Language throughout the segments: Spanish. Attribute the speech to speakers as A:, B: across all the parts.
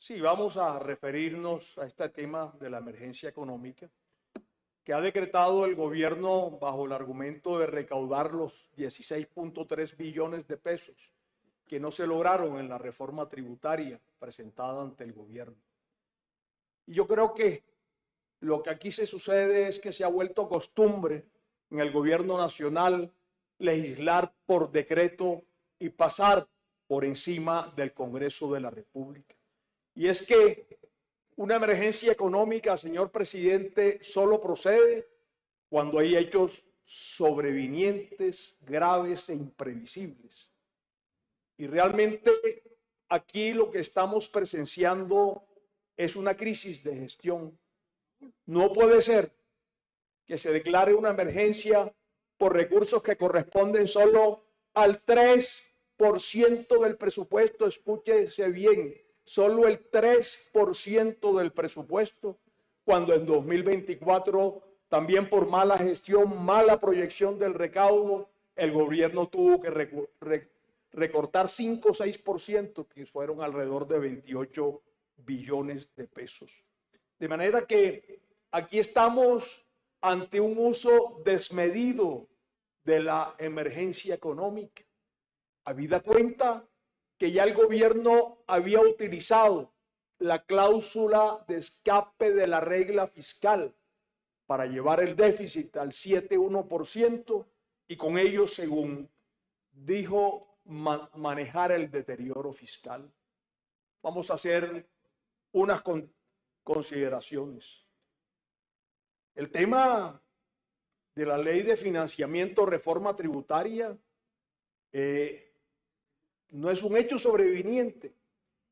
A: Sí, vamos a referirnos a este tema de la emergencia económica que ha decretado el gobierno bajo el argumento de recaudar los 16.3 billones de pesos que no se lograron en la reforma tributaria presentada ante el gobierno. Y yo creo que lo que aquí se sucede es que se ha vuelto costumbre en el gobierno nacional legislar por decreto y pasar por encima del Congreso de la República. Y es que una emergencia económica, señor presidente, solo procede cuando hay hechos sobrevinientes, graves e imprevisibles. Y realmente aquí lo que estamos presenciando es una crisis de gestión. No puede ser que se declare una emergencia por recursos que corresponden solo al 3% del presupuesto, escúchese bien, solo el 3% del presupuesto, cuando en 2024, también por mala gestión, mala proyección del recaudo, el gobierno tuvo que recortar 5 o 6%, que fueron alrededor de 28 billones de pesos. De manera que aquí estamos ante un uso desmedido de la emergencia económica. Habida cuenta que ya el gobierno había utilizado la cláusula de escape de la regla fiscal para llevar el déficit al 7,1% y con ello, según dijo, manejar el deterioro fiscal. Vamos a hacer unas consideraciones. El tema de la ley de financiamiento, reforma tributaria, no es un hecho sobreviniente,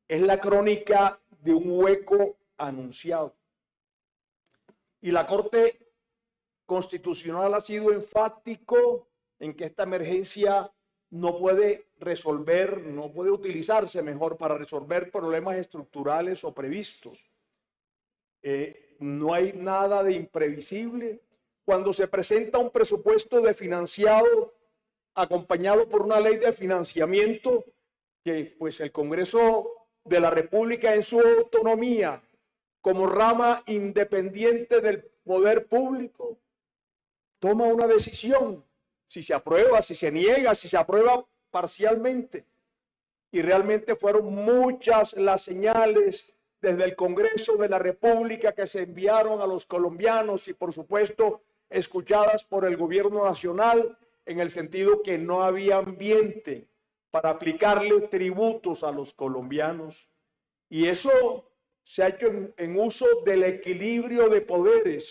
A: es la crónica de un hueco anunciado. Y la Corte Constitucional ha sido enfático en que esta emergencia no puede resolver, no puede utilizarse mejor para resolver problemas estructurales o previstos. No hay nada de imprevisible. Cuando se presenta un presupuesto desfinanciado, acompañado por una ley de financiamiento, que pues el Congreso de la República en su autonomía, como rama independiente del poder público, toma una decisión, si se aprueba, si se niega, si se aprueba parcialmente. Y realmente fueron muchas las señales desde el Congreso de la República que se enviaron a los colombianos y por supuesto escuchadas por el gobierno nacional en el sentido que no había ambiente para aplicarle tributos a los colombianos. Y eso se ha hecho en uso del equilibrio de poderes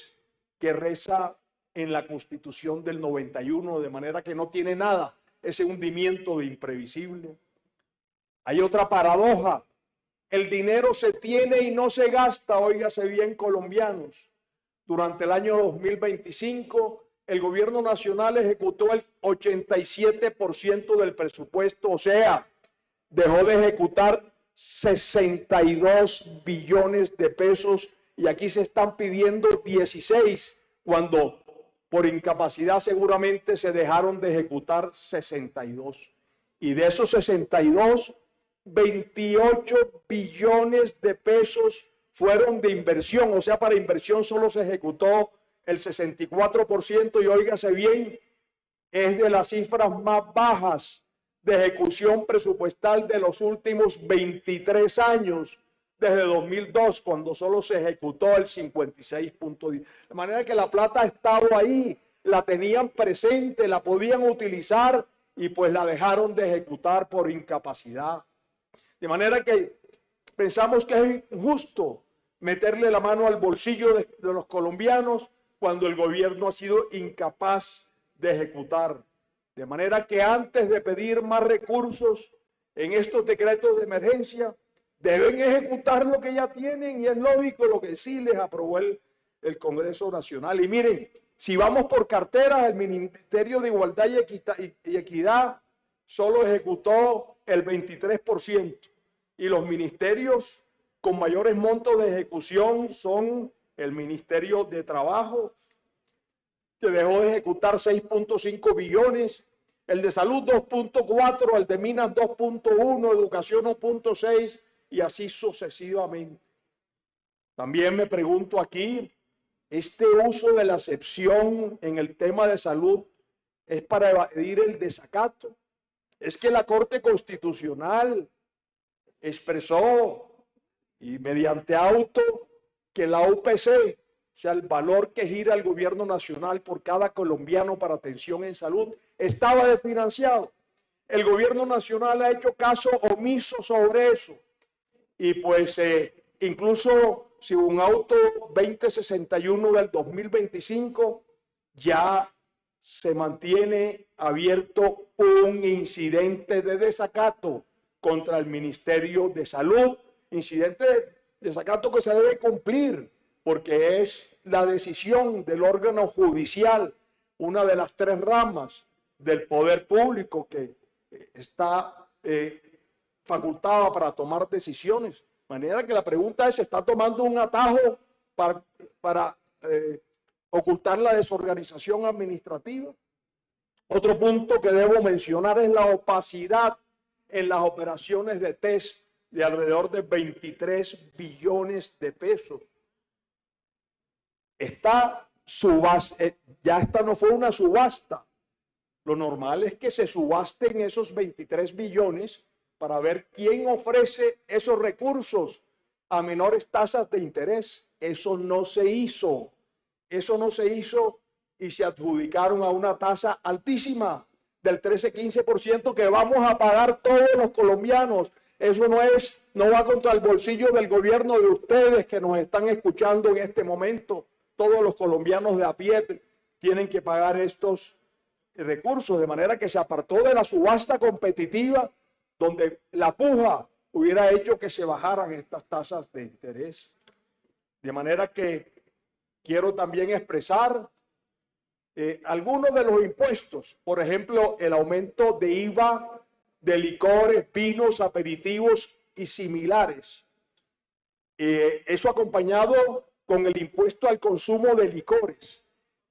A: que reza en la Constitución del 91, de manera que no tiene nada ese hundimiento de imprevisible. Hay otra paradoja. El dinero se tiene y no se gasta, óigase bien, colombianos. Durante el año 2025, el gobierno nacional ejecutó el 87% del presupuesto, o sea, dejó de ejecutar 62 billones de pesos y aquí se están pidiendo 16, cuando por incapacidad seguramente se dejaron de ejecutar 62. Y de esos 62, 28 billones de pesos fueron de inversión, o sea, para inversión solo se ejecutó el 64% y óigase bien, es de las cifras más bajas de ejecución presupuestal de los últimos 23 años, desde 2002, cuando solo se ejecutó el 56.10. De manera que la plata ha estado ahí, la tenían presente, la podían utilizar y pues la dejaron de ejecutar por incapacidad. De manera que pensamos que es injusto meterle la mano al bolsillo de los colombianos cuando el gobierno ha sido incapaz de ejecutar. De manera que antes de pedir más recursos en estos decretos de emergencia, deben ejecutar lo que ya tienen y es lógico lo que sí les aprobó el Congreso Nacional. Y miren, si vamos por carteras, el Ministerio de Igualdad y Equidad solo ejecutó el 23%. Y los ministerios con mayores montos de ejecución son el Ministerio de Trabajo, que dejó de ejecutar 6.5 billones, el de Salud 2.4, el de Minas 2.1, Educación 1.6 y así sucesivamente. También me pregunto aquí, este uso de la excepción en el tema de salud es para evadir el desacato. Es que la Corte Constitucional expresó y mediante auto que la UPC, o sea, el valor que gira el gobierno nacional por cada colombiano para atención en salud, estaba desfinanciado. El gobierno nacional ha hecho caso omiso sobre eso. Y pues incluso si un auto 2061 del 2025 ya se mantiene abierto un incidente de desacato contra el Ministerio de Salud, incidente de desacato que se debe cumplir porque es la decisión del órgano judicial, una de las tres ramas del poder público que está facultada para tomar decisiones. De manera que la pregunta es, ¿se está tomando un atajo para ocultar la desorganización administrativa? Otro punto que debo mencionar es la opacidad en las operaciones de test de alrededor de 23 billones de pesos. Ya esta no fue una subasta. Lo normal es que se subasten esos 23 billones para ver quién ofrece esos recursos a menores tasas de interés. Eso no se hizo. Eso no se hizo y se adjudicaron a una tasa altísima del 13-15% que vamos a pagar todos los colombianos. Eso no va contra el bolsillo del gobierno de ustedes que nos están escuchando en este momento. Todos los colombianos de a pie tienen que pagar estos recursos, de manera que se apartó de la subasta competitiva donde la puja hubiera hecho que se bajaran estas tasas de interés. De manera que quiero también expresar algunos de los impuestos, por ejemplo, el aumento de IVA de licores, vinos, aperitivos y similares. Eso acompañado con el impuesto al consumo de licores.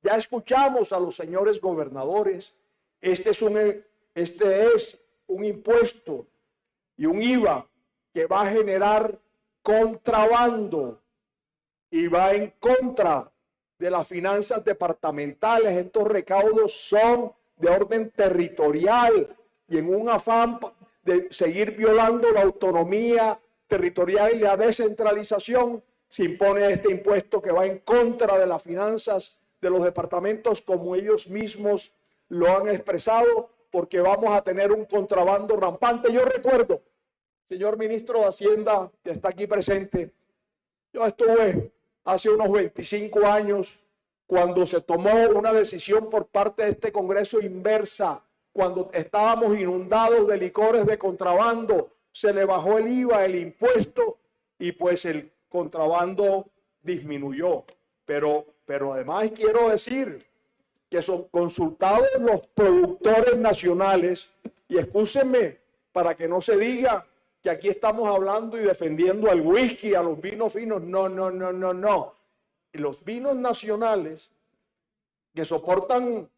A: Ya escuchamos a los señores gobernadores, este es un impuesto y un IVA que va a generar contrabando y va en contra de las finanzas departamentales. Estos recaudos son de orden territorial y en un afán de seguir violando la autonomía territorial y la descentralización, se impone este impuesto que va en contra de las finanzas de los departamentos, como ellos mismos lo han expresado, porque vamos a tener un contrabando rampante. Yo recuerdo, señor ministro de Hacienda, que está aquí presente, yo estuve hace unos 25 años cuando se tomó una decisión por parte de este Congreso inversa, cuando estábamos inundados de licores de contrabando, se le bajó el IVA, el impuesto, y pues el contrabando disminuyó. Pero además quiero decir que son consultados los productores nacionales, y escúchenme para que no se diga que aquí estamos hablando y defendiendo al whisky, a los vinos finos. No. Los vinos nacionales que soportan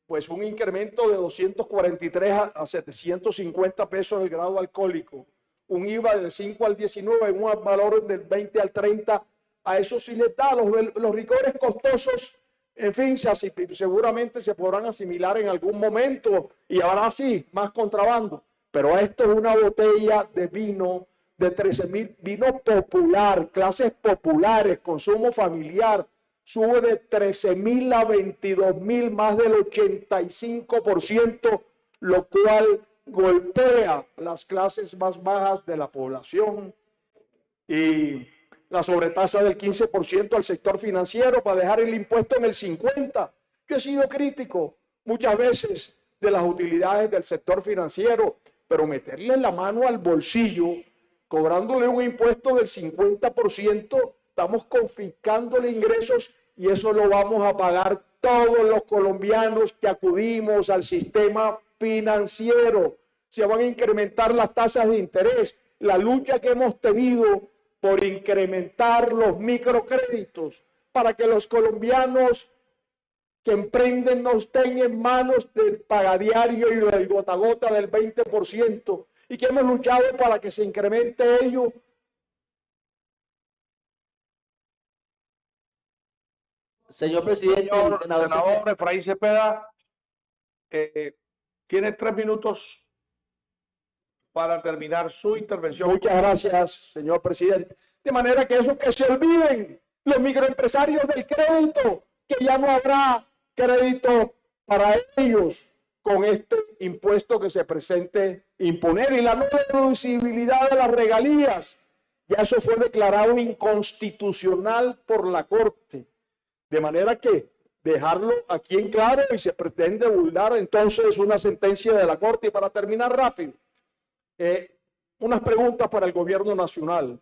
A: pues un incremento de 243 a 750 pesos el grado alcohólico, un IVA del 5 al 19, un valor del 20 al 30, a eso sí les da. Los licores costosos, en fin, seguramente se podrán asimilar en algún momento y ahora sí, más contrabando. Pero esto es una botella de vino de 13.000, vino popular, clases populares, consumo familiar, sube de 13.000 a 22.000, más del 85%, lo cual golpea las clases más bajas de la población. Y la sobretasa del 15% al sector financiero para dejar el impuesto en el 50%. Yo he sido crítico muchas veces de las utilidades del sector financiero, pero meterle la mano al bolsillo, cobrándole un impuesto del 50%, estamos confiscándole ingresos y eso lo vamos a pagar todos los colombianos que acudimos al sistema financiero. Se van a incrementar las tasas de interés. La lucha que hemos tenido por incrementar los microcréditos para que los colombianos que emprenden no estén en manos del pagadiario y del gota a gota del 20%, y que hemos luchado para que se incremente ello.
B: Señor presidente,
A: Señor
B: senador
A: senador Efraín Cepeda, tiene 3 minutos para terminar su intervención. Muchas gracias, señor presidente. De manera que eso, que se olviden los microempresarios del crédito, que ya no habrá crédito para ellos con este impuesto que se presente imponer, y la no deducibilidad de las regalías. Ya eso fue declarado inconstitucional por la Corte. De manera que dejarlo aquí en claro, y se pretende burlar entonces una sentencia de la Corte. Y para terminar rápido, unas preguntas para el gobierno nacional,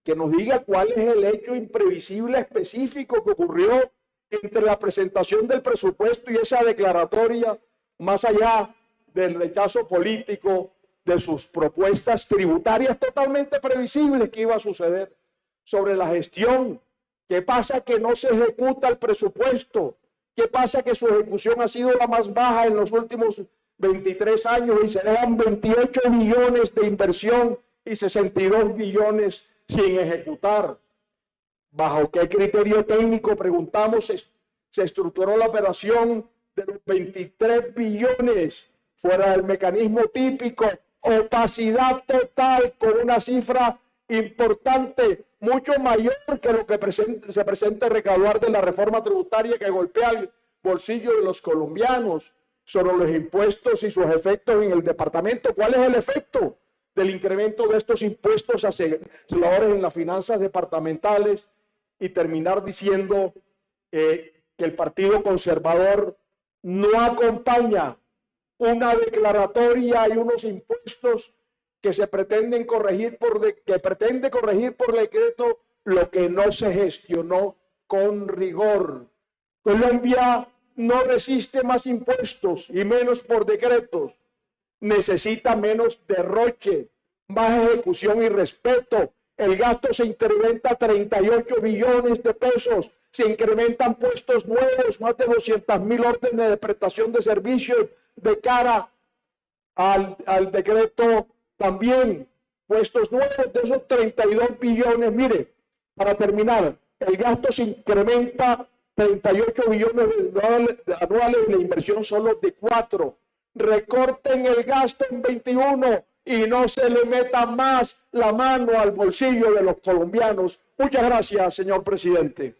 A: que nos diga cuál es el hecho imprevisible específico que ocurrió entre la presentación del presupuesto y esa declaratoria, más allá del rechazo político de sus propuestas tributarias totalmente previsibles que iba a suceder, sobre la gestión. ¿Qué pasa que no se ejecuta el presupuesto? ¿Qué pasa que su ejecución ha sido la más baja en los últimos 23 años y se dejan 28 billones de inversión y 62 billones sin ejecutar? ¿Bajo qué criterio técnico, preguntamos, se estructuró la operación de los 23 billones fuera del mecanismo típico? Opacidad total, con una cifra importante, mucho mayor que lo que se presenta recaudar de la reforma tributaria, que golpea el bolsillo de los colombianos, sobre los impuestos y sus efectos en el departamento. ¿Cuál es el efecto del incremento de estos impuestos aceleradores en las finanzas departamentales? Y terminar diciendo que el Partido Conservador no acompaña una declaratoria y unos impuestos que se pretenden corregir que pretende corregir por decreto lo que no se gestionó con rigor. Colombia no resiste más impuestos y menos por decretos. Necesita menos derroche, más ejecución y respeto. El gasto se incrementa a 38 billones de pesos. Se incrementan puestos nuevos, más de 200.000 órdenes de prestación de servicios de cara al decreto. También puestos nuevos de esos 32 billones. Mire, para terminar, el gasto se incrementa 38 billones anuales, la inversión solo de 4. Recorten el gasto en 21 y no se le meta más la mano al bolsillo de los colombianos. Muchas gracias, señor presidente.